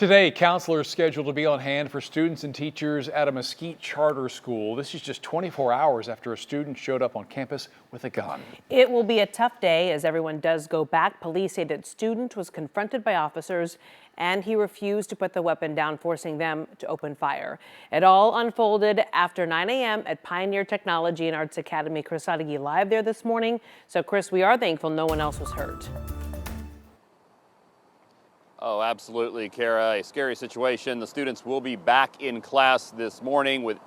Today, counselors scheduled to be on hand for students and teachers at a Mesquite charter school. This is just 24 hours after a student showed up on campus with a gun. It will be a tough day as everyone does go back. Police say that student was confronted by officers and he refused to put the weapon down, forcing them to open fire. It all unfolded after 9 a.m. at Pioneer Technology and Arts Academy. Chris Sadeghi live there this morning. So, Chris, we are thankful no one else was hurt. Oh, absolutely, Kara. A scary situation. The students will be back in class this morning with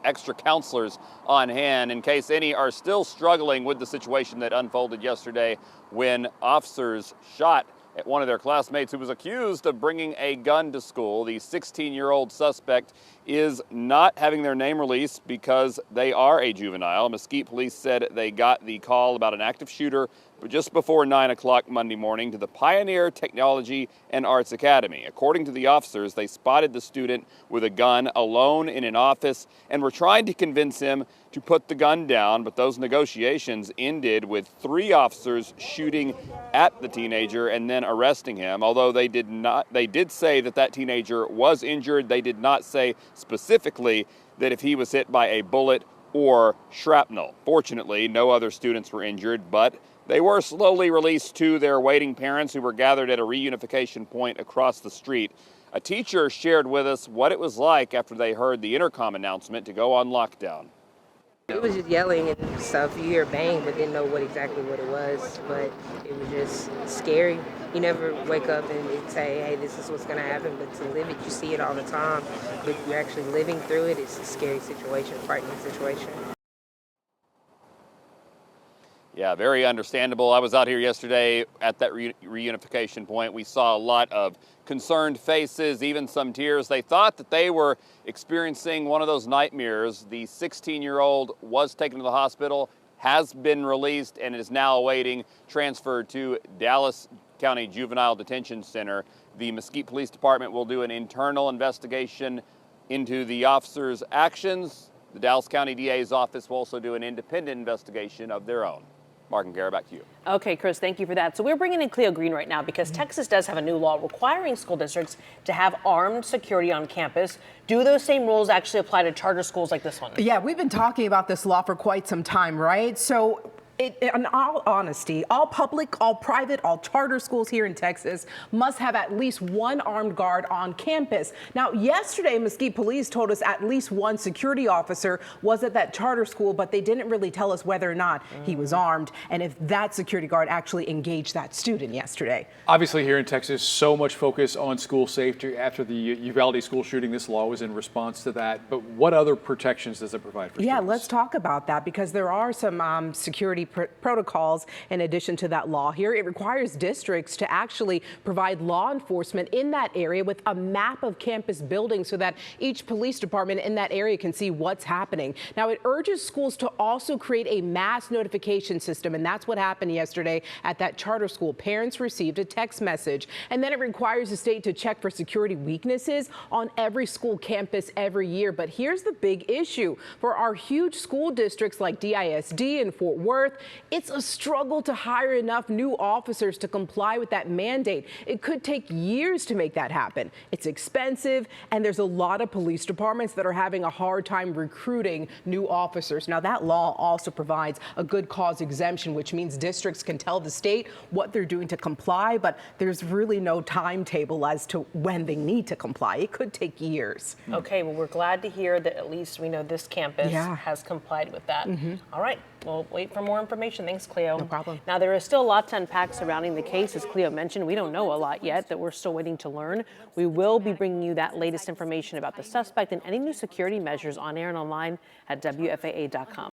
extra counselors on hand in case any are still struggling with the situation that unfolded yesterday when officers shot at one of their classmates who was accused of bringing a gun to school. The 16-year-old suspect is not having their name released because they are a juvenile. Mesquite police said they got the call about an active shooter just before 9 o'clock Monday morning to the Pioneer Technology and Arts Academy. According to the officers, they spotted the student with a gun alone in an office and were trying to convince him to put the gun down, but those negotiations ended with 3 officers shooting at the teenager and then arresting him. Although they did say that teenager was injured, they did not say specifically that if he was hit by a bullet or shrapnel. Fortunately, no other students were injured, but they were slowly released to their waiting parents who were gathered at a reunification point across the street. A teacher shared with us what it was like after they heard the intercom announcement to go on lockdown. It was just yelling and stuff. You hear bang, but didn't know exactly what it was. But it was just scary. You never wake up and say, hey, this is what's going to happen. But to live it, you see it all the time. But you're actually living through it. It's a scary situation, frightening situation. Yeah, very understandable. I was out here yesterday at that reunification point. We saw a lot of concerned faces, even some tears. They thought that they were experiencing one of those nightmares. The 16-year-old was taken to the hospital, has been released, and is now awaiting transfer to Dallas County Juvenile Detention Center. The Mesquite Police Department will do an internal investigation into the officers' actions. The Dallas County DA's office will also do an independent investigation of their own. Mark and Gara, back to you. Okay, Chris, thank you for that. So we're bringing in Cleo Green right now because Texas does have a new law requiring school districts to have armed security on campus. Do those same rules actually apply to charter schools like this one? Yeah, we've been talking about this law for quite some time, right? So in all honesty, all public, all private, all charter schools here in Texas must have at least one armed guard on campus. Now, yesterday, Mesquite police told us at least one security officer was at that charter school, but they didn't really tell us whether or not he was armed and if that security guard actually engaged that student yesterday. Obviously, here in Texas, so much focus on school safety after the Uvalde school shooting. This law was in response to that. But what other protections does it provide for students? Yeah, let's talk about that because there are some security protocols in addition to that law here. It requires districts to actually provide law enforcement in that area with a map of campus buildings so that each police department in that area can see what's happening. Now, it urges schools to also create a mass notification system, and that's what happened yesterday at that charter school. Parents received a text message, and then it requires the state to check for security weaknesses on every school campus every year. But here's the big issue. For our huge school districts like DISD and Fort Worth, it's a struggle to hire enough new officers to comply with that mandate. It could take years to make that happen. It's expensive, and there's a lot of police departments that are having a hard time recruiting new officers. Now, that law also provides a good cause exemption, which means districts can tell the state what they're doing to comply, but there's really no timetable as to when they need to comply. It could take years. Okay, well, we're glad to hear that at least we know this campus has complied with that. All right, we'll wait for more information. Thanks, Cleo. No problem. Now, there is still a lot to unpack surrounding the case. As Cleo mentioned, we don't know a lot yet that we're still waiting to learn. We will be bringing you that latest information about the suspect and any new security measures on air and online at WFAA.com.